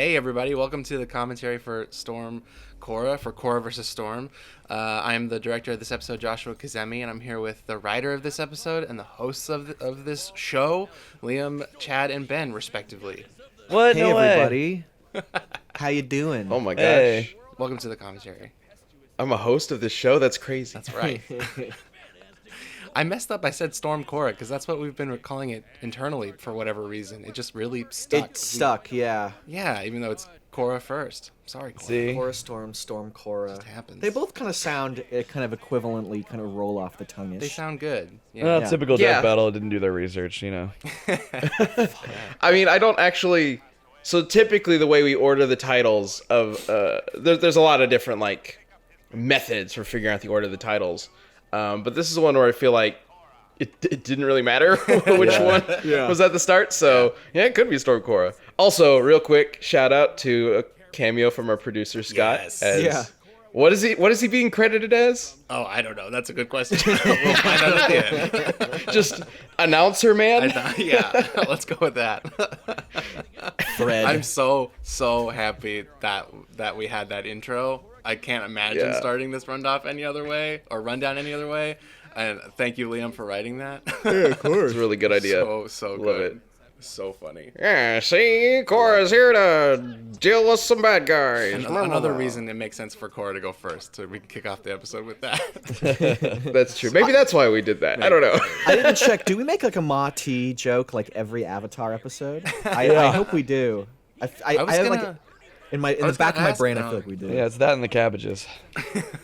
Hey everybody, welcome to the commentary for Storm Korra, for Korra versus Storm. I'm the director of this episode, Joshua Kazemi, and I'm here with the writer of this episode and the hosts of this show, Liam, Chad, and Ben, respectively. What? Hey, no everybody. Way. How you doing? Oh my gosh. Hey. Welcome to the commentary. I'm a host of this show? That's crazy. That's right. I messed up. I said Storm Korra because that's what we've been calling it internally for whatever reason. It just really stuck. It stuck, yeah. Yeah, even though it's Korra first. Sorry, Korra. See? Korra, Storm, Korra. It just happens. They both kind of sound kind of equivalently, kind of roll off the tongue-ish. They sound good. Yeah. Well, Yeah. typical Yeah. Death Battle didn't do their research, you know. I mean, I don't actually... So typically the way we order the titles of... there's a lot of different, methods for figuring out the order of the titles. But this is one where I feel like it didn't really matter which one was at the start. So, yeah, it could be Storm Korra. Also, real quick, shout out to a cameo from our producer, Scott. Yes. Yeah. What is he being credited as? Oh, I don't know. That's a good question. We'll find out at the end. Just announcer man? Yeah, let's go with that. Thread. I'm so happy that we had that intro. I can't imagine Yeah. starting this rundown any other way. And thank you, Liam, for writing that. Yeah, of course. It's a really good idea. So Love good. it. So funny. Yeah, see? Korra's here to deal with some bad guys. And another reason it makes sense for Korra to go first, so we can kick off the episode with that. That's true. Maybe that's why we did that. I don't know. I didn't check. Do we make a Ma-Ti joke every Avatar episode? I hope we do. I have in the back of my brain, I feel like we do. Yeah, it's that and the cabbages.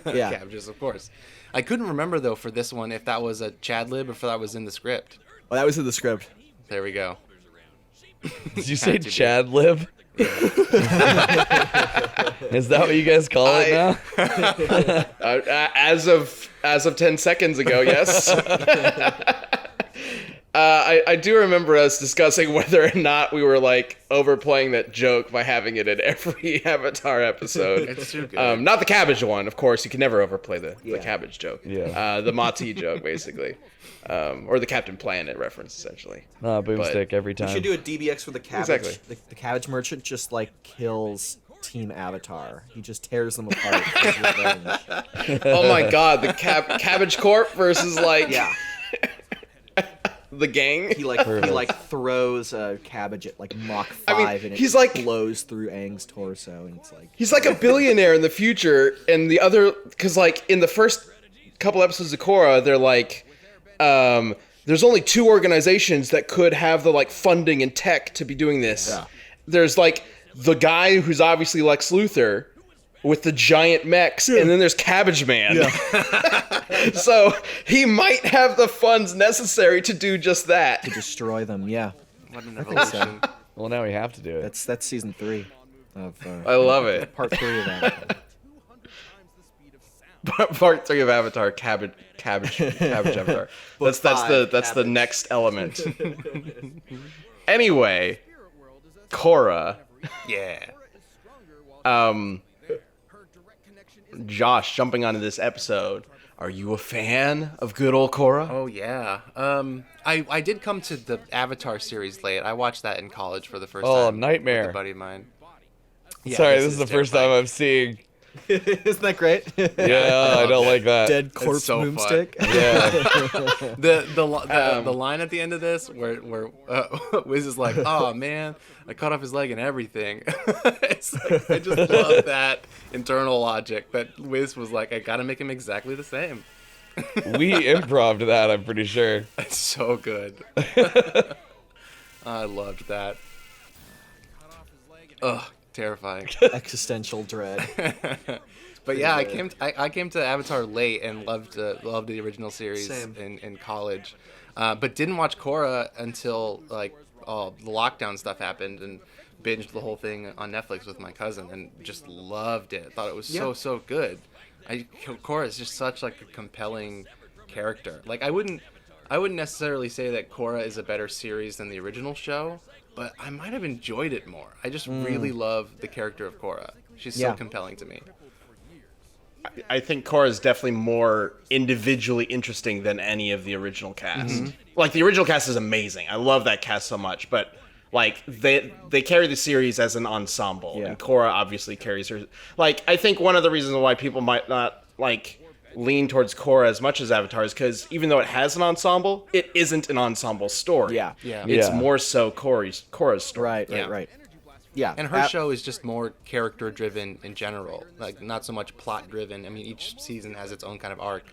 Yeah. Cabbages, of course. I couldn't remember, though, for this one, if that was a Chad lib or if that was in the script. Well, that was in the script. There we go. Did you say Had to be. Chad lib? Is that what you guys call it now? As of 10 seconds ago, yes. I do remember us discussing whether or not we were overplaying that joke by having it in every Avatar episode. It's too good. Not the cabbage one, of course. You can never overplay the Yeah. cabbage joke. Yeah. The Ma-Ti joke, basically. Or the Captain Planet reference, essentially. Boomstick every We time. should do a DBX for the cabbage. Exactly. The cabbage merchant just kills Team Avatar. He just tears them apart. As revenge. Oh my god, the Cabbage Corp versus Yeah. the gang. He throws a cabbage at Mach 5 I mean, and it he's blows through Aang's torso and it's He's like a billionaire in the future, and the other, because in the first couple episodes of Korra, they're there's only two organizations that could have the funding and tech to be doing this. Yeah. There's the guy who's obviously Lex Luthor with the giant mechs, and then there's Cabbage Man. Yeah. So he might have the funds necessary to do just that. to destroy them. Yeah. What an think so. evolution. Well, now we have to do it. That's season 3 of I love it. part 3 of that. Part 3 of Avatar, cabbage Avatar. That's the Cabbage. next element. Anyway, Korra. Yeah. Josh, jumping onto this episode, are you a fan of good old Korra? Oh, yeah. I did come to the Avatar series late. I watched that in college for the first time. Oh, nightmare. With a buddy of mine. Yeah, Sorry, this is the first time I'm seeing. Isn't that great? Yeah, I don't like that. Dead corpse so fun. boomstick. Yeah. The line at the end of this where Wiz is like, "Oh man, I cut off his leg and everything." It's I just love that internal logic that Wiz was like, "I gotta make him exactly the same." We improv'd that, I'm pretty sure. It's so good. I loved that. Ugh, terrifying. Existential dread. But yeah, I came to Avatar late and loved the original series Same. in college, but didn't watch Korra until the lockdown stuff happened and binged the whole thing on Netflix with my cousin and just loved it. Thought it was so good. Korra is just such a compelling character. I wouldn't necessarily say that Korra is a better series than the original show, but I might have enjoyed it more. I just really love the character of Korra. She's so compelling to me. I think Korra is definitely more individually interesting than any of the original cast. Mm-hmm. The original cast is amazing. I love that cast so much, but Like they carry the series as an ensemble, Yeah. and Korra obviously carries her. Like I think one of the reasons why people might not like lean towards Korra as much as Avatar is because even though it has an ensemble, it isn't an ensemble story. Yeah. It's Yeah. more so Korra's story. Right. Yeah. And her show is just more character driven in general, like not so much plot driven. I mean, each season has its own kind of arc,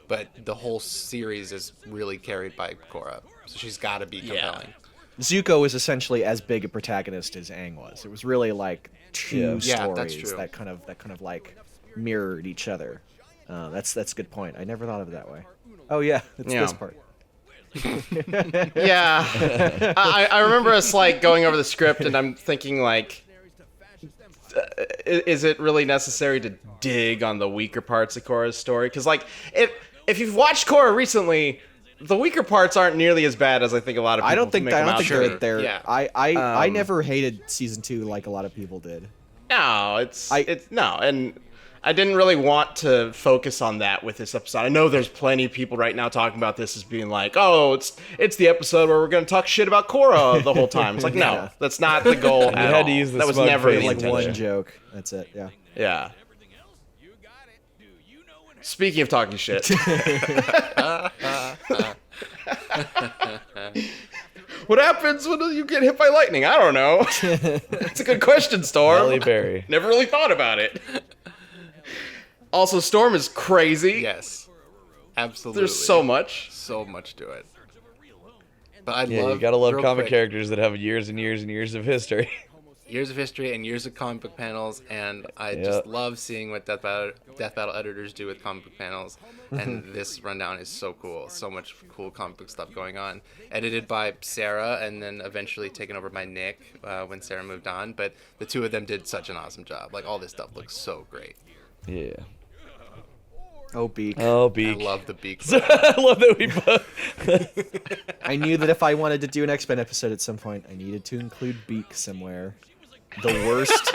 but the whole series is really carried by Korra, so she's got to be compelling. Zuko is essentially as big a protagonist as Aang was. It was really like two Yeah, that's stories true. that kind of like mirrored each other. That's a good point. I never thought of it that way. Oh yeah, it's Yeah. this part. Yeah, I remember us like going over the script, and I'm thinking like, is it really necessary to dig on the weaker parts of Korra's story? Because like, if you've watched Korra recently, the weaker parts aren't nearly as bad as I think a lot of people I don't think make them out to be. they're. Yeah. I never hated season 2 like a lot of people did. No, it's no, and I didn't really want to focus on that with this episode. I know there's plenty of people right now talking about this as being like, oh, it's the episode where we're going to talk shit about Korra the whole time. It's like, no, Yeah. that's not the goal at had to all. use the That was smug never face the Like intention. one joke. That's it. Yeah. Yeah. Speaking of talking shit. What happens when you get hit by lightning? I don't know. It's a good question, Storm. Halle Berry. Never really thought about it. Also, Storm is crazy. Yes, absolutely. There's so much. to it. But I Yeah, love. you gotta love real comic quick, characters that have years and years and years of history. years of history and years of comic book panels, and I just love seeing what Death Battle editors do with comic book panels. And this rundown is so cool. So much cool comic book stuff going on. Edited by Sarah, and then eventually taken over by Nick when Sarah moved on. But the two of them did such an awesome job. Like all this stuff looks so great. Yeah. Oh, Beak. Oh, I Beak. love the beak. I love that we both. I knew that if I wanted to do an X-Men episode at some point, I needed to include Beak somewhere. The worst,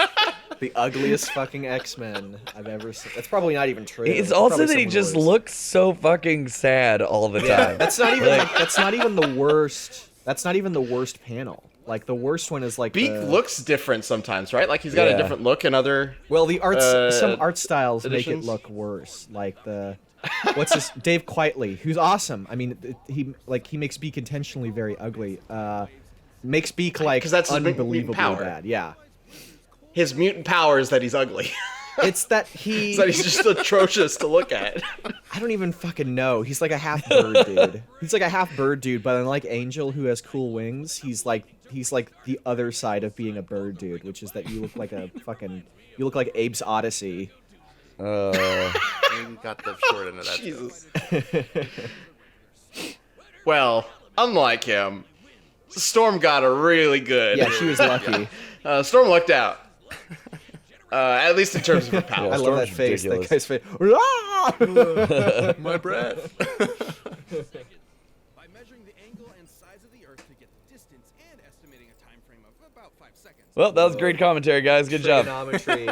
the ugliest fucking X-Men I've ever seen. That's probably not even true. It's It's also probably that he someone just worse. looks so fucking sad all the time. That's not even that's not even the worst. That's not even the worst panel. Like the worst one is like Beak the, looks different sometimes, right? Like he's got a Yeah. different look in other. Well, the arts, some art styles editions? make it look worse. Like the, what's this? Dave Quietly, who's awesome. I mean, he makes Beak intentionally very ugly. Makes Beak like 'Cause that's his mutant unbelievably power. bad. Yeah, His mutant power is that he's ugly. it's that he. It's that he's just atrocious to look at. I don't even fucking know. He's like a half bird dude. He's like a half bird dude, but unlike Angel, who has cool wings, he's like the other side of being a bird dude, which is that you look like you look like Abe's Odyssey. You got the short end of that. Jesus. Well, unlike him, Storm got a really good. Yeah, she was lucky. Storm lucked out. At least in terms of her power. I love that Storm's face. ridiculous. That guy's face. Ah! My breath. By measuring the angle and size of the Earth to get the distance and estimating a time frame of about 5 seconds. Well, that was great commentary, guys. Good job. Trigonometry.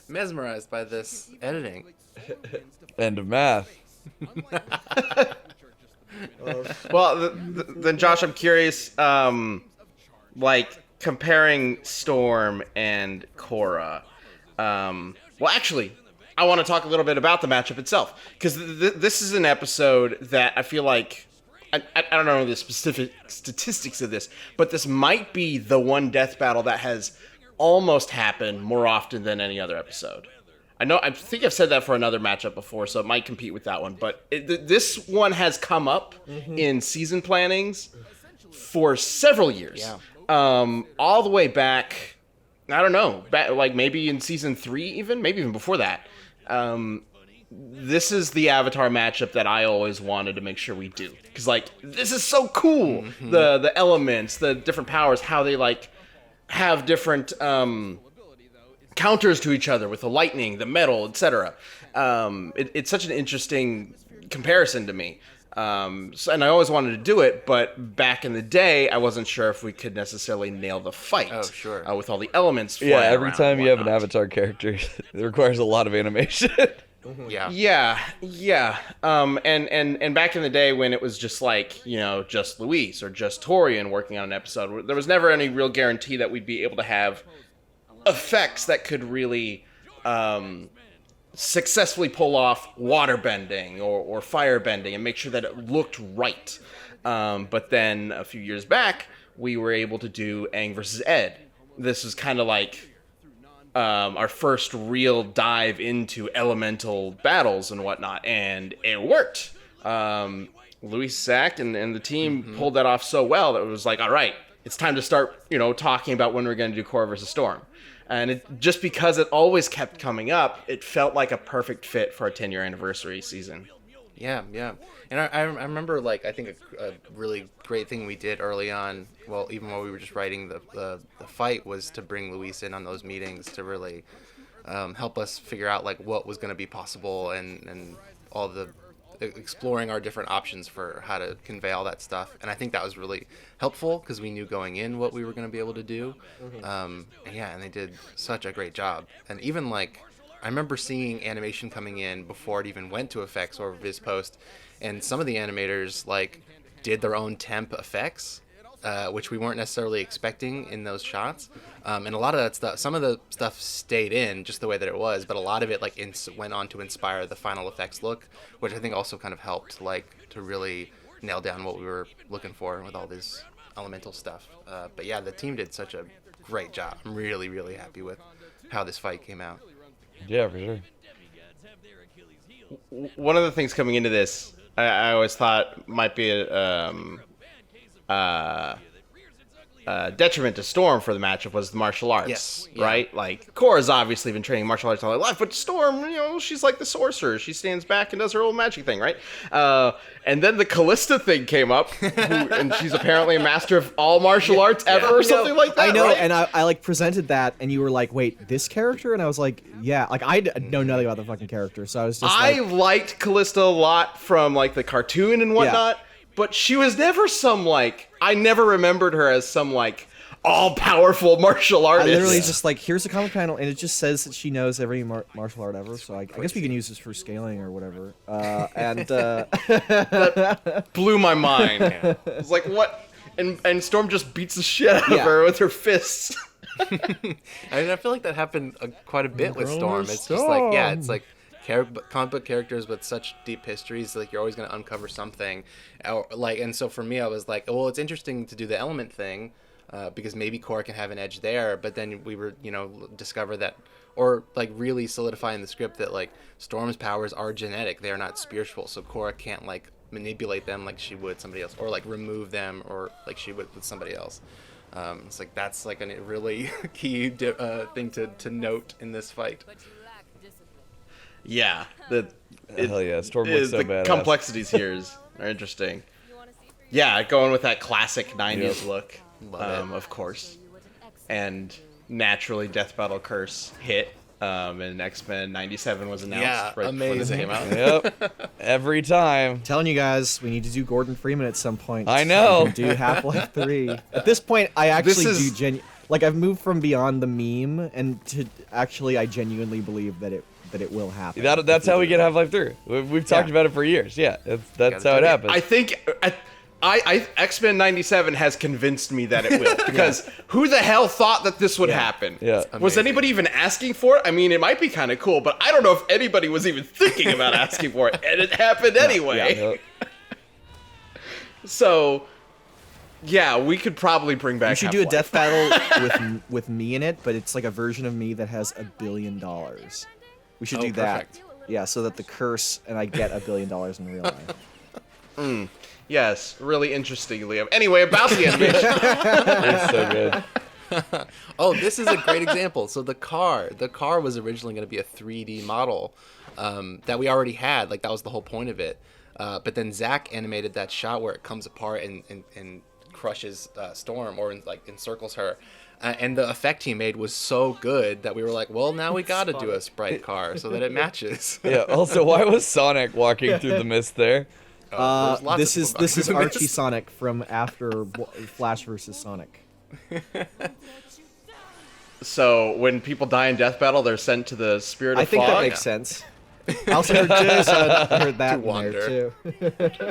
Mesmerized by this editing. End of math. Well, then Josh, I'm curious, like comparing Storm and Korra. Well, actually, I want to talk a little bit about the matchup itself because this is an episode that I feel like I don't know the specific statistics of this, but this might be the one death battle that has almost happened more often than any other episode. I think I've said that for another matchup before, so it might compete with that one. But this one has come up in season plannings for several years. Yeah. All the way back, I don't know, like maybe in season 3 even, maybe even before that. This is the Avatar matchup that I always wanted to make sure we do. Because, like, this is so cool. Mm-hmm. The elements, the different powers, how they, like, have different counters to each other with the lightning, the metal, etc. It's such an interesting comparison to me. And I always wanted to do it, but back in the day, I wasn't sure if we could necessarily nail the fight. Oh, sure. With all the elements. Yeah, flying every around time and you have an whatnot. Avatar character, it requires a lot of animation. Yeah. And back in the day when it was just like, just Luis or just Torian working on an episode, there was never any real guarantee that we'd be able to have effects that could really successfully pull off water bending or fire bending and make sure that it looked right. But then a few years back, we were able to do Aang versus Ed. This was kind of like our first real dive into elemental battles and whatnot, and it worked. Luis, Zach, and the team pulled that off so well that it was like, all right, it's time to start, talking about when we're going to do Korra versus Storm. And just because it always kept coming up, it felt like a perfect fit for our 10-year anniversary season. Yeah. And I remember, I think a really great thing we did early on, well, even while we were just writing the fight, was to bring Luis in on those meetings to really help us figure out, what was going to be possible and all the exploring our different options for how to convey all that stuff. And I think that was really helpful because we knew going in what we were going to be able to do. And they did such a great job. And even I remember seeing animation coming in before it even went to effects or Viz Post, and some of the animators did their own temp effects, which we weren't necessarily expecting in those shots. And a lot of that stuff, some of the stuff stayed in just the way that it was, but a lot of it went on to inspire the final effects look, which I think also kind of helped to really nail down what we were looking for with all this elemental stuff. But yeah, the team did such a great job. I'm really, really happy with how this fight came out. Yeah, for sure. One of the things coming into this, I always thought might be detriment to Storm for the matchup was the martial arts, yes, right? Korra's obviously been training martial arts all her life, but Storm, she's like the sorcerer. She stands back and does her old magic thing, right? And then the Callista thing came up, and she's apparently a master of all martial arts ever or something like that, I know, right? and I presented that, and you were like, wait, this character? And I was like, yeah. I know nothing about the fucking character, so I was just I liked Callista a lot from, the cartoon and whatnot. Yeah. But she was never some, I never remembered her as some, all-powerful martial artist. I literally just, here's a comic panel, and it just says that she knows every martial art ever, so I guess we can use this for scaling or whatever. That blew my mind. Yeah. It was like, what? And Storm just beats the shit out of her with her fists. I feel like that happened quite a bit with Storm. It's just it's comic book characters with such deep histories, you're always going to uncover something, and so for me I was like, well, it's interesting to do the element thing because maybe Korra can have an edge there, but then we were discover that, or really solidify in the script that Storm's powers are genetic, they are not spiritual, so Korra can't manipulate them like she would somebody else, or remove them or like she would with somebody else. It's that's a really key thing to note in this fight. Yeah, hell yeah, Storm looks so the badass. complexities here are interesting. Yeah, going with that classic 90s look, of course. And naturally, Death Battle Curse hit, and X-Men 97 was announced right before this came out. Yep, every time. I'm telling you guys, we need to do Gordon Freeman at some point. I know. Do Half-Life 3. At this point, I actually do I've moved from beyond the meme and to actually, I genuinely believe that it will happen. That's how we get Half-Life 3. We've talked about it for years. Yeah, that's how it happens. I think X-Men 97 has convinced me that it will, because who the hell thought that this would happen? Yeah. Was anybody even asking for it? I mean, it might be kind of cool, but I don't know if anybody was even thinking about asking for it, and it happened anyway. Yeah. So, yeah, we could probably bring back. We should do a death battle with me in it, but it's a version of me that has $1 billion. We should do that. Perfect. Yeah, so that the curse and I get $1 billion in real life. Yes, really interesting, Liam. Anyway, about the animation. It's so good. Oh, this is a great example. So the car was originally going to be a 3D model that we already had. That was the whole point of it. But then Zach animated that shot where it comes apart and crushes Storm or encircles her. And the effect he made was so good that we were like, well, now we got to do a sprite car so that it matches. Yeah. Also, why was Sonic walking through the mist there? This is Archie Sonic from after Flash versus Sonic. So when people die in death battle, they're sent to the spirit of I think fog? that makes sense. I also heard Jason. I heard that To in there wander. too.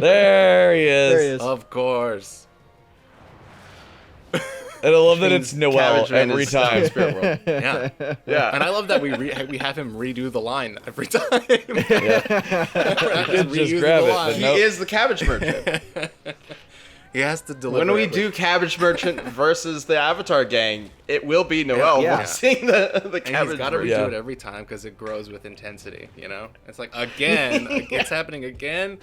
There he is. There he is. Of course. And I love that it's Noel Cabbage Man every is time. Spirit World. Yeah. Yeah. And I love that we have him redo the line every time. Yeah. He did just grab it, but He Nope. is the Cabbage Merchant. He has to deliver. When we it with- do Cabbage Merchant versus the Avatar gang, it will be Noel Yeah. voicing the and Cabbage he's got to redo Merchant. Yeah. it every time because it grows with intensity. You know, it's like again, it's happening again.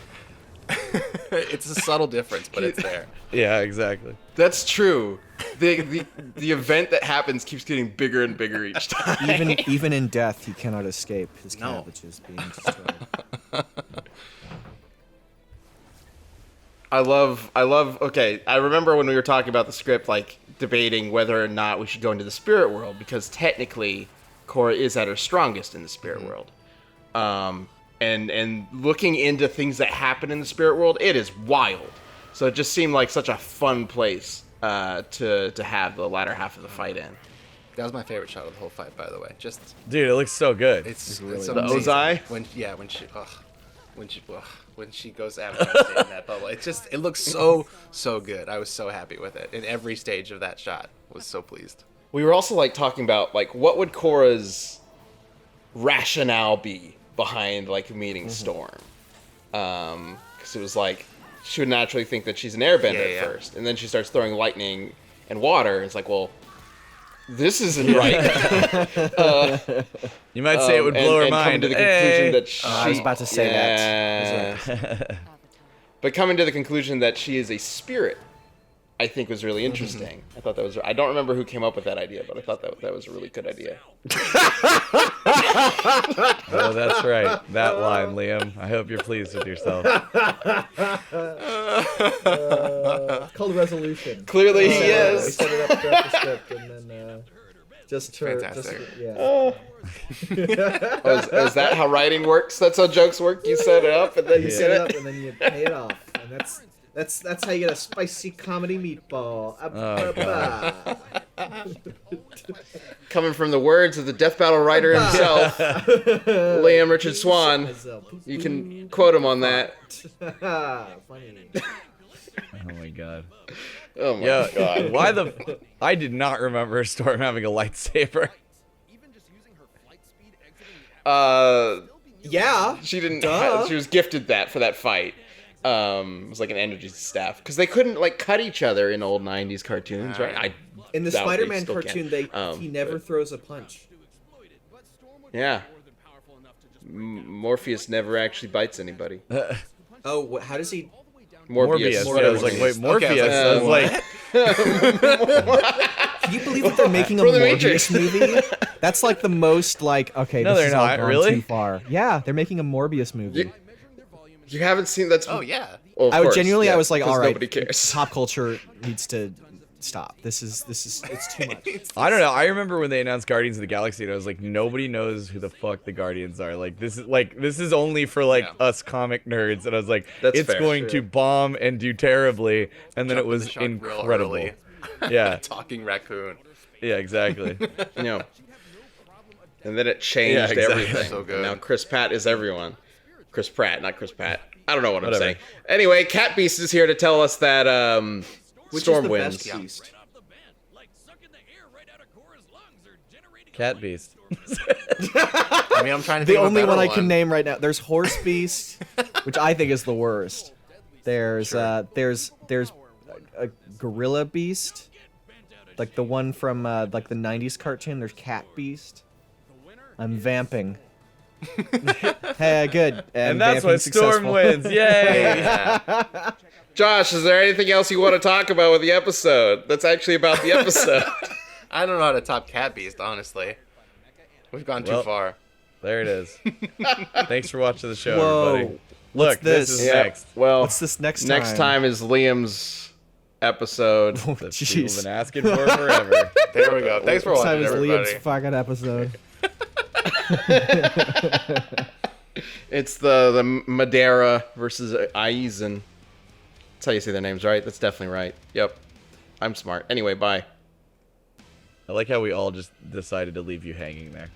It's a subtle difference, but it's there. Yeah, exactly. That's true. The event that happens keeps getting bigger and bigger each time. Even in death, he cannot escape his No. cabbages being destroyed. I love. Okay, I remember when we were talking about the script, like debating whether or not we should go into the spirit world because technically, Korra is at her strongest in the spirit world. And looking into things that happen in the spirit world, it is wild. So it just seemed like such a fun place to have the latter half of the fight in. That was my favorite shot of the whole fight, by the way. Just Dude, it looks so good. it's really it's nice. The amazing. Ozai? When she goes after in that bubble, it looks so good. I was so happy with it. In every stage of that shot, was so pleased. We were also like talking about like what would Korra's rationale be behind like meeting Storm, because it was like she would naturally think that she's an airbender Yeah. at first, and then she starts throwing lightning and water. It's like, well, this isn't right. You might say it would blow her and mind. Come to the Hey. conclusion that she, I was about to say that. that. But coming to the conclusion that she is a spirit, I think was really interesting. I thought that was. I don't remember who came up with that idea, but I thought that was a really good idea. Oh, that's right. That line, Liam. I hope you're pleased with yourself. It's called resolution. Clearly, he We is. set it up throughout the script, and then just Fantastic. yeah. Oh, is that how writing works? That's how jokes work. You set it up and then you You set set it it. up and then you pay it off, and that's how you get a spicy comedy meatball. Coming from the words of the death battle writer himself, Liam Richard Swan. You can quote him on that. Funny. Oh my god. Oh my Yeah. god. Why the? I did not remember Storm having a lightsaber. Even just using her flight speed exiting Yeah. She didn't. Duh. She was gifted that for that fight. It was like an energy staff because they couldn't like cut each other in old '90s cartoons, right? In the doubt they Spider-Man still cartoon, can. he never throws a punch. Yeah. Morpheus never actually bites anybody. Oh, how does he? Morbius. Whatever I was like, his wait, name is. Morpheus. Okay, I was like, Can you believe that they're making a From the Morbius Matrix. movie? That's like the most like okay. No, this they're is all not, gone really? Too far. Yeah, they're making a Morbius movie. You haven't seen that's. Oh yeah. Well, of I would course, genuinely, yeah, I was like, 'cause all right, Nobody cares. pop culture needs to stop. This is it's too much. I don't know. I remember when they announced Guardians of the Galaxy, and I was like, nobody knows who the fuck the Guardians are. Like, this is only for like Yeah. us comic nerds. And I was like, That's it's fair. going to bomb and do terribly. And then Jumped it was the shark real incredible. early. Yeah, Talking raccoon. yeah, exactly. You know. And then it changed Yeah, exactly. everything. So good. And now Chris Pratt is everyone. Chris Pratt, not Chris Pratt. I don't know what Whatever. I'm saying. Anyway, Cat Beast is here to tell us that Which Storm is the wins. best beast? Cat Beast. I mean, I'm trying to. The think of a only better one I can name right now. There's Horse Beast, which I think is the worst. There's there's a Gorilla Beast, like the one from like the '90s cartoon. There's Cat Beast. I'm vamping. Hey, good. And that's vamping why Storm successful. wins. Yay! Yeah. Josh, is there anything else you want to talk about with the episode? That's actually about the episode. I don't know how to top Cat Beast, honestly. We've gone too Well, far. There it is. Thanks for watching the show, Whoa. everybody. What's Look, this this? is Yeah, next. well, What's this next time? next time is Liam's episode. Oh, That people have jeez. been asking for forever. There we go. Thanks for Next watching, time is everybody. Liam's fucking episode. It's the Madeira versus Aizen. That's how you say their names, right? That's definitely right. Yep. I'm smart. Anyway, bye. I like how we all just decided to leave you hanging there.